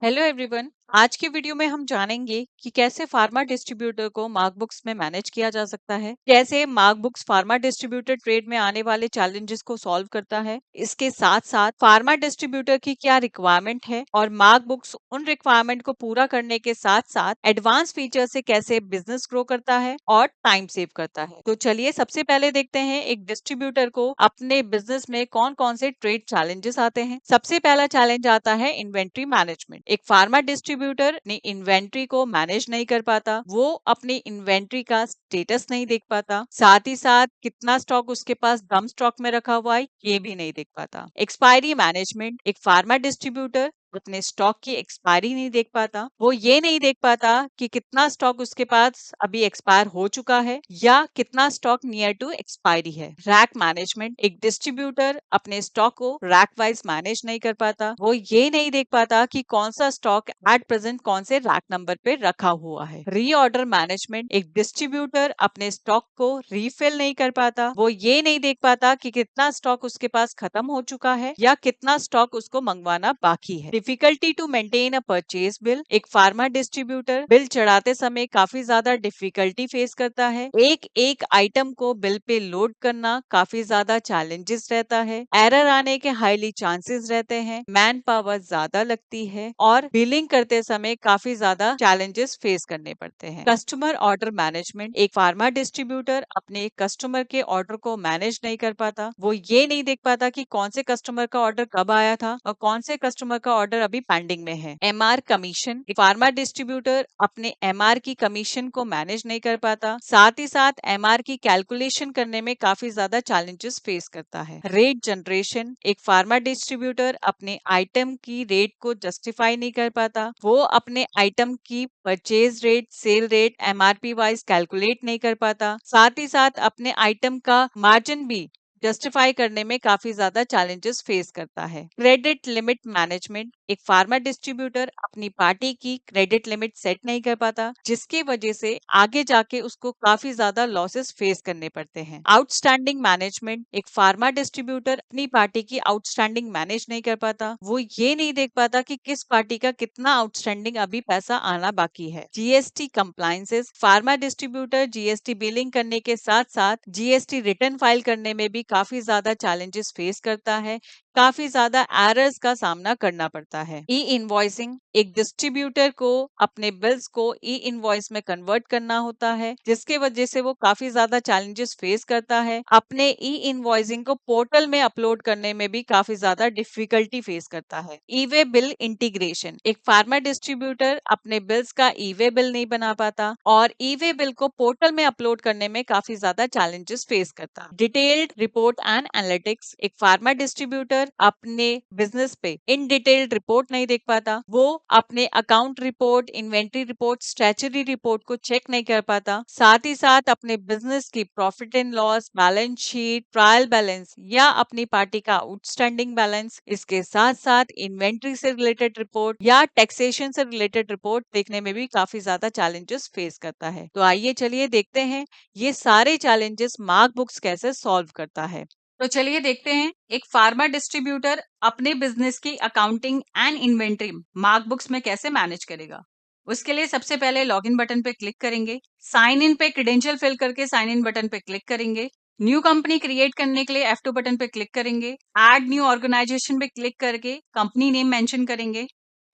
Hello everyone. आज की video में हम जानेंगे कि कैसे फार्मा डिस्ट्रीब्यूटर को मार्क बुक्स में मैनेज किया जा सकता है, कैसे mark books pharma distributor trade में आने वाले चैलेंजेस को सॉल्व करता है। इसके साथ साथ फार्मा डिस्ट्रीब्यूटर की क्या रिक्वायरमेंट है और मार्क बुक्स उन रिक्वायरमेंट को पूरा करने के साथ साथ एडवांस फीचर से कैसे बिजनेस ग्रो करता है और टाइम सेव करता है। तो चलिए सबसे पहले देखते हैं एक डिस्ट्रीब्यूटर को अपने बिजनेस में कौन कौन से ट्रेड चैलेंजेस आते हैं। सबसे पहला चैलेंज आता है इन्वेंट्री मैनेजमेंट। एक फार्मा डिस्ट्रीब्यूटर अपनी इन्वेंट्री को मैनेज नहीं कर पाता, वो अपनी इन्वेंट्री का स्टेटस नहीं देख पाता, साथ ही साथ कितना स्टॉक उसके पास डम स्टॉक में रखा हुआ है ये भी नहीं देख पाता। Expiry management. एक फार्मा डिस्ट्रीब्यूटर अपने स्टॉक की एक्सपायरी नहीं देख पाता, वो ये नहीं देख पाता कि कितना स्टॉक उसके पास अभी एक्सपायर हो चुका है या कितना स्टॉक नियर टू एक्सपायरी है। Rack management. एक डिस्ट्रीब्यूटर अपने स्टॉक को रैक वाइज मैनेज नहीं कर पाता, वो ये नहीं देख पाता कि कौन सा स्टॉक एट प्रेजेंट कौन से रैक नंबर पे रखा हुआ है। Reorder management. एक डिस्ट्रीब्यूटर अपने स्टॉक को रीफिल नहीं कर पाता, वो ये नहीं देख पाता कि कितना स्टॉक उसके पास खत्म हो चुका है या कितना स्टॉक उसको मंगवाना बाकी है। Difficulty to maintain a purchase bill. एक फार्मा डिस्ट्रीब्यूटर बिल चढ़ाते समय काफी ज्यादा डिफिकल्टी फेस करता है। एक एक आइटम को बिल पे लोड करना काफी ज्यादा चैलेंजेस रहता है, एरर आने के हाईली चांसेस रहते हैं, मैन पावर ज्यादा लगती है और बिलिंग करते समय काफी ज्यादा चैलेंजेस फेस करने पड़ते हैं। Customer order management. एक फार्मा डिस्ट्रीब्यूटर अपने कस्टमर के ऑर्डर को मैनेज नहीं कर पाता, वो ये नहीं देख पाता कि कौन से कस्टमर का ऑर्डर कब आया था और कौन से कस्टमर का ऑर्डर अभी पेंडिंग में है। MR commission. फार्मा डिस्ट्रीब्यूटर अपने एमआर की कमीशन को मैनेज नहीं कर पाता, साथ ही साथ एमआर की कैलकुलेशन करने में काफी ज्यादा चैलेंजेस फेस करता है। Rate generation. एक फार्मा डिस्ट्रीब्यूटर अपने आइटम की रेट को जस्टिफाई नहीं कर पाता, वो अपने आइटम की purchase rate, cell rate MRP wise calculate नहीं कर पाता, साथ ही साथ अपने आइटम का मार्जिन भी जस्टिफाई करने में काफी ज्यादा चैलेंजेस फेस करता है। Credit limit management. एक फार्मा डिस्ट्रीब्यूटर अपनी पार्टी की क्रेडिट लिमिट सेट नहीं कर पाता, जिसकी वजह से आगे जाके उसको काफी ज्यादा लॉसेस फेस करने पड़ते हैं। Outstanding management. एक फार्मा डिस्ट्रीब्यूटर अपनी पार्टी की आउटस्टैंडिंग मैनेज नहीं कर पाता, वो ये नहीं देख पाता कि किस पार्टी का कितना आउटस्टैंडिंग अभी पैसा आना बाकी है। GST compliances. Pharma distributor GST billing करने के साथ साथ जीएसटी रिटर्न फाइल करने में भी काफी ज्यादा चैलेंजेस फेस करता है, काफी ज्यादा एरर्स का सामना करना पड़ता है। ई इनवॉइसिंग। एक डिस्ट्रीब्यूटर को अपने बिल्स को ई इनवॉइस में कन्वर्ट करना होता है, जिसके वजह से वो काफी ज्यादा चैलेंजेस फेस करता है। अपने ई इनवॉइसिंग को पोर्टल में अपलोड करने में भी काफी ज्यादा डिफिकल्टी फेस करता है। ई वे बिल इंटीग्रेशन। एक फार्मा डिस्ट्रीब्यूटर अपने बिल्स का ई वे बिल नहीं बना पाता और ई वे बिल को पोर्टल में अपलोड करने में काफी ज्यादा चैलेंजेस फेस करता है। Detailed report and analytics. एक फार्मा डिस्ट्रीब्यूटर अपने बिजनेस पे इन डिटेल्ड रिपोर्ट नहीं देख पाता, वो अपने account report, inventory report, statutory report को चेक नहीं कर पाता, साथ ही साथ अपने बिजनेस की profit and loss, balance sheet, trial balance या अपनी पार्टी का आउटस्टैंडिंग बैलेंस, इसके साथ साथ इन्वेंट्री से रिलेटेड रिपोर्ट या टैक्सेशन से रिलेटेड रिपोर्ट देखने में भी काफी ज्यादा चैलेंजेस फेस करता है। तो आइए चलिए देखते हैं ये सारे चैलेंजेस मार्क बुक्स कैसे सॉल्व करता है। तो चलिए देखते हैं एक फार्मा डिस्ट्रीब्यूटर अपने बिजनेस की accounting and inventory mark books में कैसे मैनेज करेगा। उसके लिए सबसे पहले लॉगिन बटन पे क्लिक करेंगे, साइन इन पे क्रेडेंशियल फिल करके साइन इन बटन पे क्लिक करेंगे, न्यू कंपनी क्रिएट करने के लिए F2 बटन पे क्लिक करेंगे, ऐड न्यू ऑर्गेनाइजेशन पे क्लिक करके कंपनी नेम मेंशन करेंगे,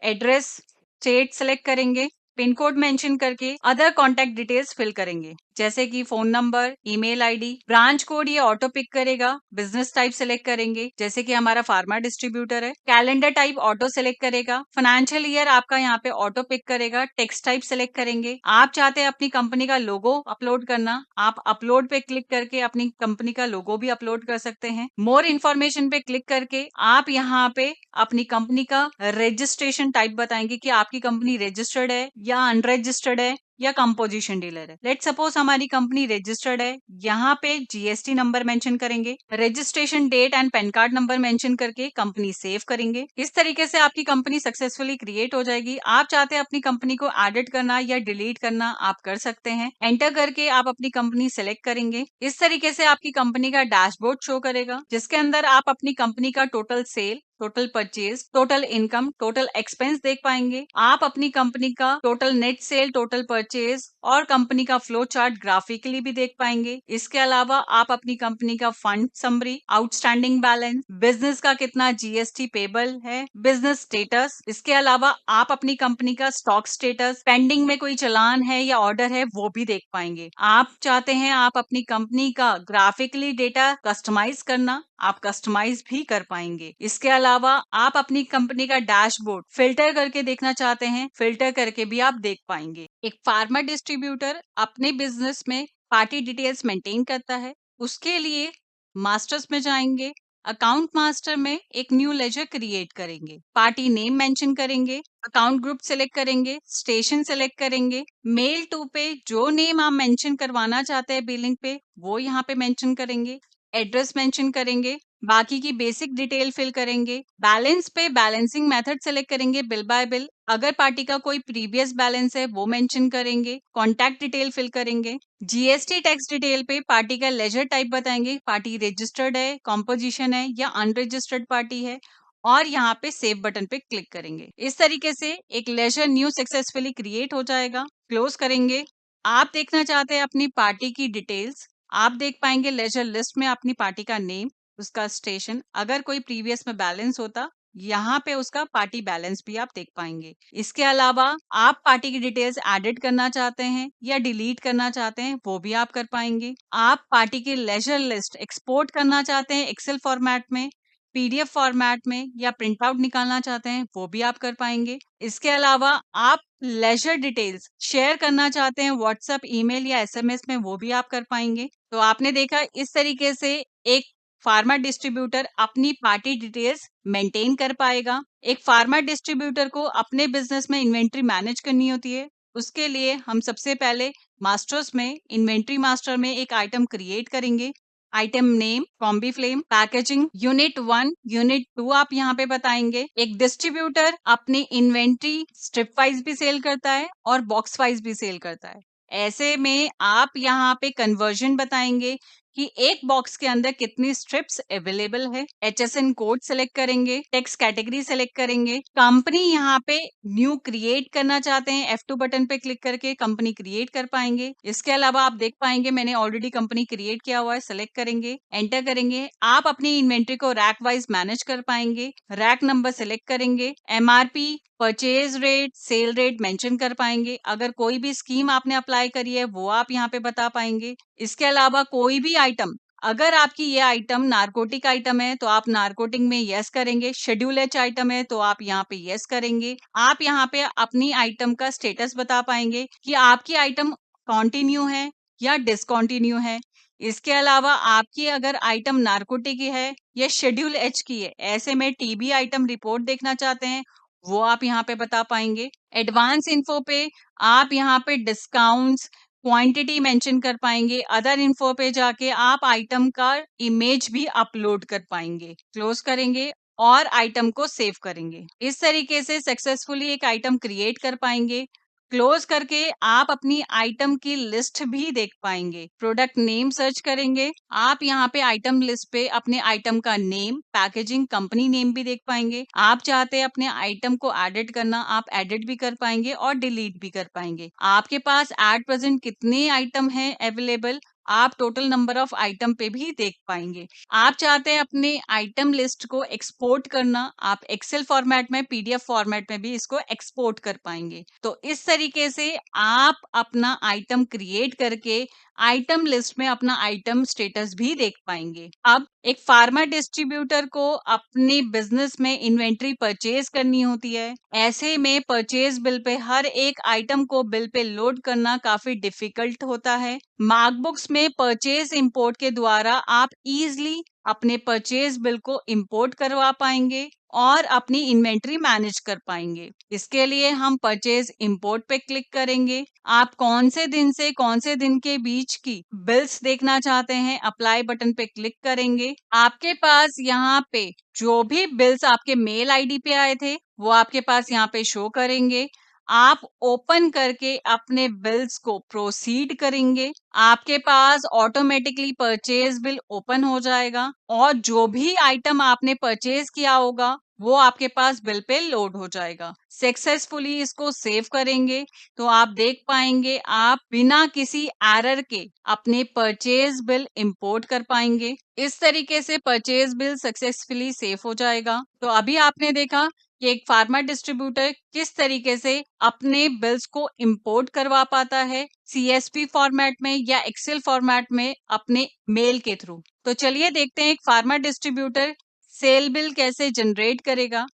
एड्रेस स्टेट सेलेक्ट करेंगे, पिन कोड मेंशन करके अदर कॉन्टैक्ट डिटेल्स फिल करेंगे, जैसे कि phone number, email ID, branch code ये ऑटो पिक करेगा, बिजनेस टाइप सेलेक्ट करेंगे जैसे कि हमारा फार्मा डिस्ट्रीब्यूटर है, कैलेंडर टाइप ऑटो सेलेक्ट करेगा, फाइनेंशियल ईयर आपका यहाँ पे ऑटो पिक करेगा, टेक्स्ट टाइप सेलेक्ट करेंगे। आप चाहते हैं अपनी कंपनी का लोगो अपलोड करना, आप अपलोड पे क्लिक करके अपनी कंपनी का लोगो भी अपलोड कर सकते हैं। मोर इन्फॉर्मेशन पे क्लिक करके आप यहाँ पे अपनी कंपनी का रजिस्ट्रेशन टाइप बताएंगे कि आपकी कंपनी रजिस्टर्ड है या अनरजिस्टर्ड है या कंपोजिशन डीलर है। लेट सपोज हमारी कंपनी रजिस्टर्ड है, यहाँ पे जीएसटी नंबर मेंशन करेंगे, registration date and PAN card number mention करके कंपनी सेव करेंगे। इस तरीके से आपकी कंपनी सक्सेसफुली क्रिएट हो जाएगी। आप चाहते हैं अपनी कंपनी को एडिट करना या डिलीट करना, आप कर सकते हैं। एंटर करके आप अपनी कंपनी सेलेक्ट करेंगे। इस तरीके से आपकी कंपनी का डैशबोर्ड शो करेगा, जिसके अंदर आप अपनी कंपनी का total sale, total purchase, total income, total expense देख पाएंगे। आप अपनी कंपनी का total net cell, total purchase और कंपनी का फ्लो चार्ट ग्राफिकली भी देख पाएंगे। इसके अलावा आप अपनी कंपनी का fund summary, outstanding balance, business का कितना जीएसटी पेबल है, बिजनेस स्टेटस। इसके अलावा आप अपनी कंपनी का स्टॉक स्टेटस, पेंडिंग में कोई चालान है या ऑर्डर है वो भी देख पाएंगे। आप चाहते हैं आप अपनी कंपनी का ग्राफिकली डेटा कस्टमाइज करना, आप कस्टमाइज भी कर पाएंगे। इसके अलावा आप अपनी कंपनी का डैशबोर्ड फिल्टर करके देखना चाहते हैं, फिल्टर करके भी आप देख पाएंगे। एक फार्मा डिस्ट्रीब्यूटर अपने बिजनेस में पार्टी डिटेल्स मेंटेन करता है। उसके लिए मास्टर्स में जाएंगे, अकाउंट मास्टर में एक न्यू लेजर क्रिएट करेंगे, पार्टी नेम मेंशन करेंगे, अकाउंट ग्रुप सेलेक्ट करेंगे, स्टेशन सेलेक्ट करेंगे, मेल टू पे जो नेम आप मेंशन करवाना चाहते हैं बिलिंग पे वो यहाँ पे मेंशन करेंगे, एड्रेस मेंशन करेंगे, बाकी की बेसिक डिटेल फिल करेंगे, बैलेंस पे बैलेंसिंग मेथड सेलेक्ट करेंगे, बिल बाय बिल। अगर पार्टी का कोई प्रीवियस बैलेंस है वो मेंशन करेंगे, कॉन्टैक्ट डिटेल फिल करेंगे, जीएसटी टैक्स डिटेल पे पार्टी का लेजर टाइप बताएंगे, पार्टी रजिस्टर्ड है, कॉम्पोजिशन है या अनरजिस्टर्ड पार्टी है, और यहाँ पे सेव बटन पे क्लिक करेंगे। इस तरीके से एक लेजर न्यू सक्सेसफुली क्रिएट हो जाएगा। क्लोज करेंगे। आप देखना चाहते हैं अपनी पार्टी की डिटेल्स, आप देख पाएंगे लेजर लिस्ट में अपनी पार्टी का नेम, उसका स्टेशन, अगर कोई प्रीवियस में बैलेंस होता यहाँ पे उसका पार्टी बैलेंस भी आप देख पाएंगे। इसके अलावा आप पार्टी की डिटेल्स एडिट करना चाहते हैं या डिलीट करना चाहते हैं वो भी आप कर पाएंगे। आप पार्टी की लेजर लिस्ट एक्सपोर्ट करना चाहते हैं एक्सेल फॉर्मेट में, पीडीएफ फॉर्मेट में, या प्रिंट आउट निकालना चाहते हैं वो भी आप कर पाएंगे। इसके अलावा आप लेजर डिटेल्स शेयर करना चाहते हैं व्हाट्सएप, ईमेल या एसएमएस में वो भी आप कर पाएंगे। तो आपने देखा इस तरीके से एक फार्मा डिस्ट्रीब्यूटर अपनी पार्टी डिटेल्स मेंटेन कर पाएगा। एक फार्मा डिस्ट्रीब्यूटर को अपने बिजनेस में इन्वेंट्री मैनेज करनी होती है। उसके लिए हम सबसे पहले मास्टर्स में इन्वेंट्री मास्टर में एक आइटम क्रिएट करेंगे। Item name, combi flame, packaging, unit 1, unit 2 आप यहाँ पे बताएंगे। एक डिस्ट्रीब्यूटर अपनी इन्वेंट्री स्ट्रिप वाइज भी सेल करता है और बॉक्स वाइज भी सेल करता है। ऐसे में आप यहाँ पे कन्वर्जन बताएंगे कि एक बॉक्स के अंदर कितनी स्ट्रिप्स अवेलेबल है। एचएसएन कोड सेलेक्ट करेंगे, टेक्स्ट कैटेगरी सेलेक्ट करेंगे, कंपनी यहाँ पे न्यू क्रिएट करना चाहते हैं, F2 बटन पे क्लिक करके कंपनी क्रिएट कर पाएंगे। इसके अलावा आप देख पाएंगे मैंने ऑलरेडी कंपनी क्रिएट किया हुआ है, सेलेक्ट करेंगे, एंटर करेंगे। आप अपनी इन्वेंट्री को रैक वाइज मैनेज कर पाएंगे, रैक नंबर सेलेक्ट करेंगे, MRP, purchase rate, cell rate mention कर पाएंगे। अगर कोई भी स्कीम आपने अप्लाई करी है वो आप यहाँ पे बता पाएंगे। इसके अलावा कोई भी आइटम, अगर आपकी ये आइटम नारकोटिक आइटम है तो आप नारकोटिक में यस करेंगे, शेड्यूल एच आइटम है तो आप यहाँ पे यस करेंगे। आप यहाँ पे अपनी आइटम का स्टेटस बता पाएंगे कि आपकी आइटम कॉन्टिन्यू है या डिसकॉन्टिन्यू है। इसके अलावा आपकी अगर आइटम नारकोटिक की है या शेड्यूल एच की है, ऐसे में टीबी आइटम रिपोर्ट देखना चाहते हैं वो आप यहाँ पे बता पाएंगे। एडवांस इन्फो पे आप यहाँ पे डिस्काउंट्स, क्वांटिटी मेंशन कर पाएंगे। अदर इन्फो पे जाके आप आइटम का इमेज भी अपलोड कर पाएंगे। क्लोज करेंगे और आइटम को सेव करेंगे। इस तरीके से सक्सेसफुली एक आइटम क्रिएट कर पाएंगे। क्लोज करके आप अपनी आइटम की लिस्ट भी देख पाएंगे। प्रोडक्ट नेम सर्च करेंगे, आप यहाँ पे आइटम लिस्ट पे अपने आइटम का नेम, पैकेजिंग, कंपनी नेम भी देख पाएंगे। आप चाहते हैं अपने आइटम को एडिट करना, आप एडिट भी कर पाएंगे और डिलीट भी कर पाएंगे। आपके पास एट प्रेजेंट कितने आइटम हैं अवेलेबल, आप टोटल नंबर ऑफ आइटम पे भी देख पाएंगे। आप चाहते हैं अपने आइटम लिस्ट को एक्सपोर्ट करना, आप एक्सेल फॉर्मेट में, पीडीएफ फॉर्मेट में भी इसको एक्सपोर्ट कर पाएंगे। तो इस तरीके से आप अपना आइटम क्रिएट करके आइटम लिस्ट में अपना आइटम स्टेटस भी देख पाएंगे। अब एक फार्मा डिस्ट्रीब्यूटर को अपने बिजनेस में इन्वेंट्री परचेज करनी होती है। ऐसे में परचेज बिल पे हर एक आइटम को बिल पे लोड करना काफी डिफिकल्ट होता है। मार्कबुक्स में परचेज इंपोर्ट के द्वारा आप इजीली अपने परचेज बिल को इंपोर्ट करवा पाएंगे और अपनी इन्वेंट्री मैनेज कर पाएंगे। इसके लिए हम परचेज इंपोर्ट पे क्लिक करेंगे। आप कौन से दिन से कौन से दिन के बीच की बिल्स देखना चाहते हैं, अप्लाई बटन पे क्लिक करेंगे। आपके पास यहाँ पे जो भी बिल्स आपके मेल आईडी पे आए थे वो आपके पास यहाँ पे शो करेंगे। आप ओपन करके अपने बिल्स को प्रोसीड करेंगे, आपके पास ऑटोमेटिकली परचेज बिल ओपन हो जाएगा और जो भी आइटम आपने परचेज किया होगा वो आपके पास बिल पे लोड हो जाएगा। सक्सेसफुली इसको सेव करेंगे तो आप देख पाएंगे आप बिना किसी एरर के अपने परचेज बिल इंपोर्ट कर पाएंगे। इस तरीके से परचेज बिल सक्सेसफुली सेव हो जाएगा। तो अभी आपने देखा कि एक फार्मा डिस्ट्रीब्यूटर किस तरीके से अपने बिल्स को इंपोर्ट करवा पाता है सीएसवी फॉर्मेट में या एक्सेल फॉर्मेट में अपने मेल के थ्रू। तो चलिए देखते हैं एक फार्मा डिस्ट्रीब्यूटर सेल बिल कैसे जनरेट करेगा।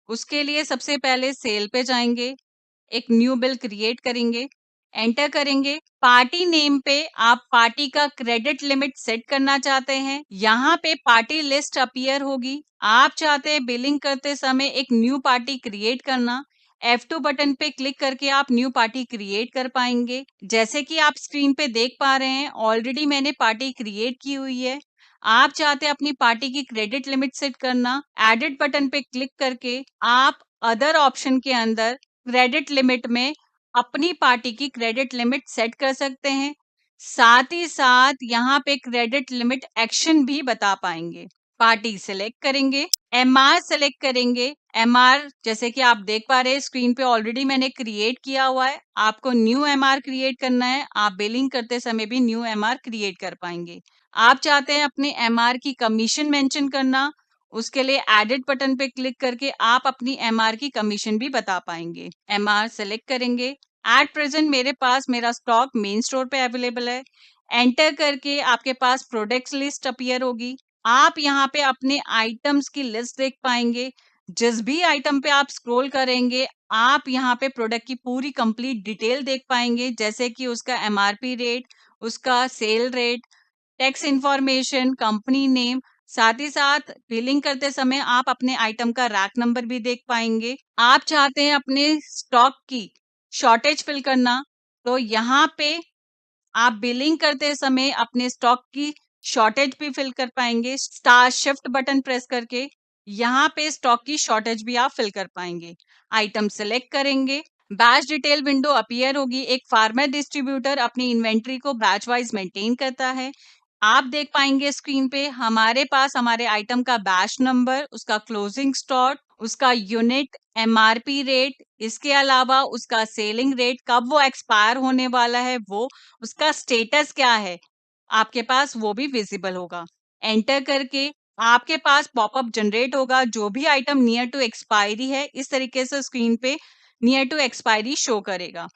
उसके लिए सबसे पहले सेल पे जाएंगे, एक न्यू बिल क्रिएट करेंगे, एंटर करेंगे। पार्टी नेम पे आप पार्टी का क्रेडिट लिमिट सेट करना चाहते हैं। यहाँ पे पार्टी लिस्ट अपीयर होगी। आप चाहते हैं बिलिंग करते समय एक न्यू पार्टी क्रिएट करना, F2 बटन पे क्लिक करके आप न्यू पार्टी क्रिएट कर पाएंगे। जैसे कि आप स्क्रीन पे देख पा रहे हैं ऑलरेडी मैंने पार्टी क्रिएट की हुई है। आप चाहते हैं अपनी पार्टी की क्रेडिट लिमिट सेट करना, एडिट बटन पे क्लिक करके आप अदर ऑप्शन के अंदर क्रेडिट लिमिट में अपनी पार्टी की क्रेडिट लिमिट सेट कर सकते हैं। साथ ही साथ यहाँ पे क्रेडिट लिमिट एक्शन भी बता पाएंगे। पार्टी सिलेक्ट करेंगे, एमआर सेलेक्ट करेंगे। एमआर जैसे कि आप देख पा रहे हैं स्क्रीन पे ऑलरेडी मैंने क्रिएट किया हुआ है। आपको न्यू एमआर क्रिएट करना है, आप बिलिंग करते समय भी न्यू एमआर क्रिएट कर पाएंगे। आप चाहते हैं अपने एमआर की कमीशन मेंशन करना, उसके लिए एडिट बटन पे क्लिक करके आप अपनी एमआर की कमीशन भी बता पाएंगे। एमआर सेलेक्ट करेंगे। एट प्रेजेंट मेरे पास मेरा स्टॉक मेन स्टोर पे अवेलेबल है। एंटर करके आपके पास प्रोडक्ट्स लिस्ट अपीयर होगी। आप यहाँ पे अपने आइटम्स की लिस्ट देख पाएंगे। जिस भी आइटम पे आप स्क्रॉल करेंगे आप यहाँ पे प्रोडक्ट की पूरी कंप्लीट डिटेल देख पाएंगे, जैसे कि उसका एमआरपी रेट, उसका cell rate, tax information, company name. साथ ही साथ बिलिंग करते समय आप अपने आइटम का रैक नंबर भी देख पाएंगे। आप चाहते हैं अपने स्टॉक की शॉर्टेज फिल करना, तो यहाँ पे आप बिलिंग करते समय अपने स्टॉक की शॉर्टेज भी फिल कर पाएंगे। स्टार शिफ्ट बटन प्रेस करके यहाँ पे स्टॉक की शॉर्टेज भी आप फिल कर पाएंगे। आइटम सेलेक्ट करेंगे, बैच डिटेल विंडो अपीयर होगी। एक फार्मा डिस्ट्रीब्यूटर अपनी इन्वेंट्री को बैच वाइज मेंटेन करता है। आप देख पाएंगे स्क्रीन पे हमारे पास हमारे आइटम का बैच नंबर, उसका क्लोजिंग स्टॉक, उसका यूनिट, एमआरपी रेट, इसके अलावा उसका सेलिंग रेट, कब वो एक्सपायर होने वाला है, वो उसका स्टेटस क्या है, आपके पास वो भी विजिबल होगा। एंटर करके आपके पास पॉपअप जनरेट होगा। जो भी आइटम नियर टू एक्सपायरी है इस तरीके से स्क्रीन पे नियर टू एक्सपायरी शो करेगा।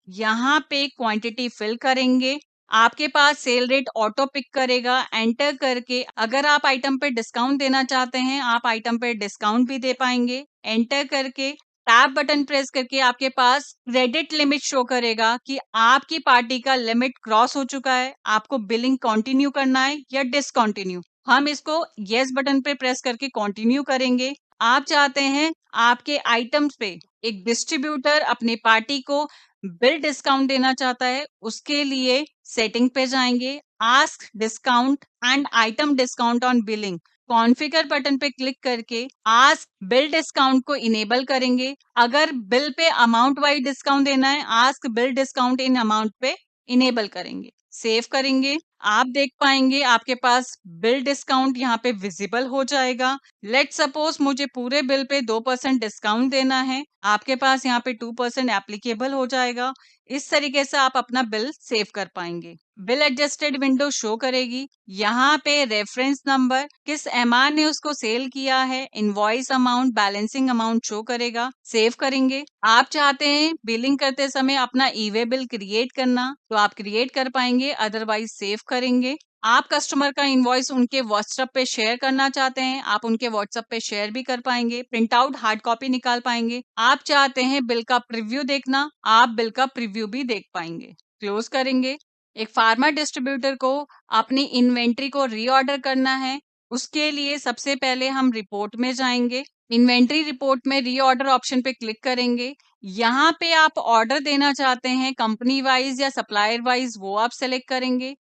यहाँ पे क्वांटिटी फिल करेंगे। आपके पास सेल रेट ऑटो पिक करेगा। एंटर करके अगर आप आइटम पे डिस्काउंट देना चाहते हैं आप आइटम पे डिस्काउंट भी दे पाएंगे। एंटर करके टैब बटन प्रेस करके आपके पास क्रेडिट लिमिट शो करेगा कि आपकी पार्टी का लिमिट क्रॉस हो चुका है, आपको बिलिंग कंटिन्यू करना है या डिसकंटिन्यू। हम इसको यस बटन पे प्रेस करके कंटिन्यू करेंगे। आप चाहते हैं आपके आइटम्स पे एक डिस्ट्रीब्यूटर अपनी पार्टी को बिल डिस्काउंट देना चाहता है, उसके लिए सेटिंग पे जाएंगे, ask discount and item discount on billing, configure button पे क्लिक करके आस्क बिल डिस्काउंट को इनेबल करेंगे। अगर bill pay amount wise discount देना है ask bill discount in amount पे इनेबल करेंगे। सेव करेंगे। आप देख पाएंगे आपके पास बिल डिस्काउंट यहाँ पे विजिबल हो जाएगा। लेट सपोज मुझे पूरे बिल पे 2% डिस्काउंट देना है, आपके पास यहाँ पे 2% एप्लीकेबल हो जाएगा। इस तरीके से आप अपना बिल सेव कर पाएंगे। बिल एडजस्टेड विंडो शो करेगी। यहाँ पे रेफरेंस नंबर, किस एमआर ने उसको सेल किया है, invoice amount, balancing amount show करेगा। सेव करेंगे। आप चाहते हैं बिलिंग करते समय अपना ई वे बिल क्रिएट करना तो आप क्रिएट कर पाएंगे, अदरवाइज सेव करेंगे। आप कस्टमर का इनवॉइस उनके व्हाट्सएप पे शेयर करना चाहते हैं आप उनके व्हाट्सएप पे शेयर भी कर पाएंगे, प्रिंट आउट हार्ड कॉपी निकाल पाएंगे। आप चाहते हैं बिल का प्रीव्यू देखना, आप बिल का प्रीव्यू भी देख पाएंगे। क्लोज करेंगे। एक फार्मा डिस्ट्रीब्यूटर को अपनी इन्वेंट्री को रीऑर्डर करना है, उसके लिए सबसे पहले हम रिपोर्ट में जाएंगे। इन्वेंट्री रिपोर्ट में रीऑर्डर ऑप्शन पे क्लिक करेंगे। यहाँ पे आप ऑर्डर देना चाहते हैं कंपनी वाइज या सप्लायर वाइज, वो आप सेलेक्ट करेंगे।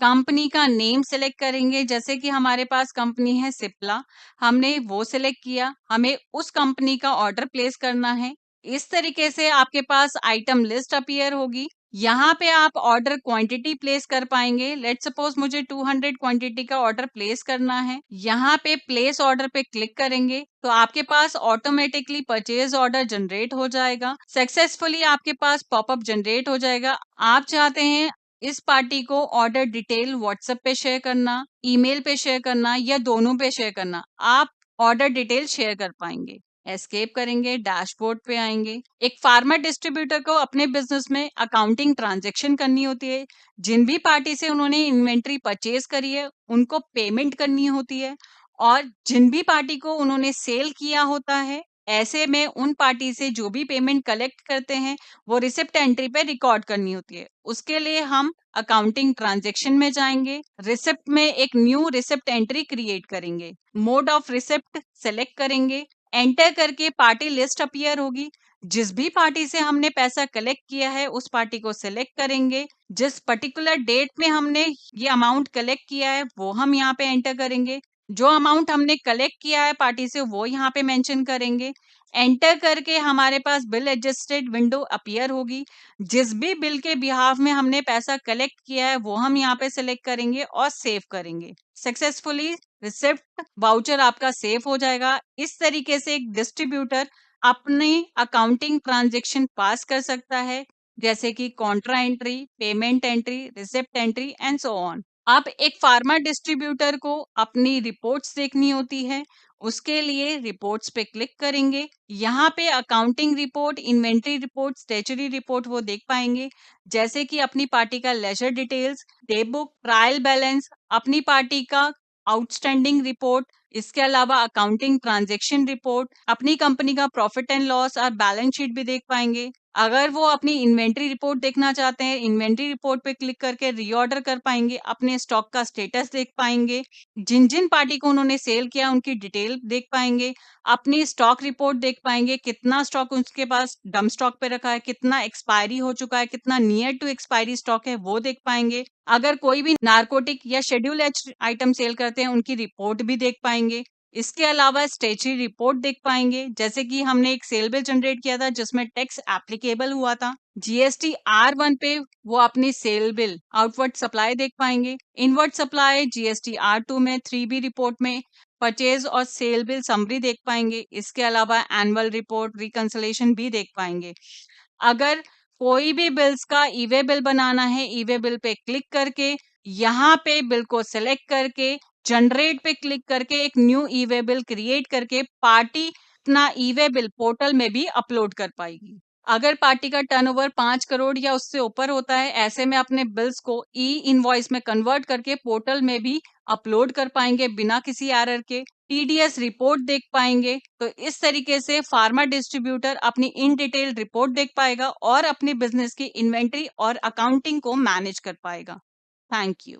कंपनी का नेम सेलेक्ट करेंगे, जैसे कि हमारे पास कंपनी है सिप्ला, हमने वो सेलेक्ट किया, हमें उस कंपनी का ऑर्डर प्लेस करना है। इस तरीके से आपके पास आइटम लिस्ट अपीयर होगी। यहाँ पे आप ऑर्डर क्वांटिटी प्लेस कर पाएंगे। लेट सपोज मुझे 200 क्वांटिटी का ऑर्डर प्लेस करना है। यहाँ पे प्लेस ऑर्डर पे क्लिक करेंगे तो आपके पास ऑटोमेटिकली परचेज ऑर्डर जनरेट हो जाएगा। सक्सेसफुली आपके पास पॉपअप जनरेट हो जाएगा। आप चाहते हैं इस पार्टी को ऑर्डर डिटेल व्हाट्सएप पे शेयर करना, ईमेल पे शेयर करना या दोनों पे शेयर करना, आप ऑर्डर डिटेल शेयर कर पाएंगे। एस्केप करेंगे, डैशबोर्ड पे आएंगे। एक फार्मर डिस्ट्रीब्यूटर को अपने बिजनेस में अकाउंटिंग ट्रांजैक्शन करनी होती है। जिन भी पार्टी से उन्होंने इन्वेंट्री परचेज करी है उनको पेमेंट करनी होती है, और जिन भी पार्टी को उन्होंने सेल किया होता है, ऐसे में उन पार्टी से जो भी पेमेंट कलेक्ट करते हैं वो रिसिप्ट एंट्री पे रिकॉर्ड करनी होती है। उसके लिए हम अकाउंटिंग ट्रांजैक्शन में जाएंगे, रिसिप्ट में एक न्यू रिसिप्ट एंट्री क्रिएट करेंगे, मोड ऑफ रिसिप्ट सेलेक्ट करेंगे, एंटर करके पार्टी लिस्ट अपीयर होगी। जिस भी पार्टी से हमने पैसा कलेक्ट किया है उस पार्टी को सिलेक्ट करेंगे। जिस पर्टिकुलर डेट में हमने ये अमाउंट कलेक्ट किया है वो हम यहाँ पे एंटर करेंगे। जो अमाउंट हमने कलेक्ट किया है पार्टी से वो यहाँ पे मेंशन करेंगे। एंटर करके हमारे पास बिल एडजस्टेड विंडो अपीयर होगी। जिस भी बिल के बिहाफ में हमने पैसा कलेक्ट किया है वो हम यहाँ पे सिलेक्ट करेंगे और सेव करेंगे। सक्सेसफुली रिसिप्ट वाउचर आपका सेव हो जाएगा। इस तरीके से एक डिस्ट्रीब्यूटर अपनी अकाउंटिंग ट्रांजैक्शन पास कर सकता है, जैसे कि Contra entry, payment entry, receipt entry and so on. अब एक फार्मा डिस्ट्रीब्यूटर को अपनी रिपोर्ट्स देखनी होती है। उसके लिए रिपोर्ट्स पे क्लिक करेंगे। यहाँ पे accounting report, inventory report, statutory report वो देख पाएंगे, जैसे कि अपनी पार्टी का ledger details, day book, trial balance, अपनी पार्टी का आउटस्टैंडिंग रिपोर्ट, इसके अलावा अकाउंटिंग ट्रांजैक्शन रिपोर्ट, अपनी कंपनी का प्रॉफिट एंड लॉस और बैलेंस शीट भी देख पाएंगे। अगर वो अपनी इन्वेंट्री रिपोर्ट देखना चाहते हैं, इन्वेंट्री रिपोर्ट पे क्लिक करके रीऑर्डर कर पाएंगे, अपने स्टॉक का स्टेटस देख पाएंगे, जिन जिन पार्टी को उन्होंने सेल किया उनकी डिटेल देख पाएंगे, अपनी स्टॉक रिपोर्ट देख पाएंगे, कितना स्टॉक उसके पास डम स्टॉक पे रखा है, कितना एक्सपायरी हो चुका है, कितना नियर टू एक्सपायरी स्टॉक है वो देख पाएंगे। अगर कोई भी नारकोटिक या शेड्यूल एच आइटम सेल करते हैं उनकी रिपोर्ट भी देख पाएंगे। इसके अलावा स्टेचुरी रिपोर्ट देख पाएंगे, जैसे कि हमने एक सेल बिल जनरेट किया था जिसमें टैक्स एप्लीकेबल हुआ था। जीएसटी R1 पे वो अपनी सेल बिल आउटवर्ड सप्लाई देख पाएंगे। इनवर्ड सप्लाई जीएसटी R2 में 3B रिपोर्ट में परचेज और सेल बिल समरी देख पाएंगे। इसके अलावा एनुअल रिपोर्ट, रिकंसलेशन भी देख पाएंगे। अगर कोई भी बिल्स का ई वे बिल बनाना है, ई वे बिल पे क्लिक करके यहाँ पे बिल को सिलेक्ट करके जनरेट पे क्लिक करके एक न्यू ई वे बिल क्रिएट करके पार्टी अपना ई वे बिल पोर्टल में भी अपलोड कर पाएगी। अगर पार्टी का टर्नओवर 5 करोड़ या उससे ऊपर होता है, ऐसे में अपने बिल्स को ई इनवॉइस में कन्वर्ट करके पोर्टल में भी अपलोड कर पाएंगे बिना किसी एरर के। टीडीएस रिपोर्ट देख पाएंगे। तो इस तरीके से फार्मा डिस्ट्रीब्यूटर अपनी इन डिटेल रिपोर्ट देख पाएगा और अपने बिजनेस की इन्वेंट्री और अकाउंटिंग को मैनेज कर पाएगा। Thank you.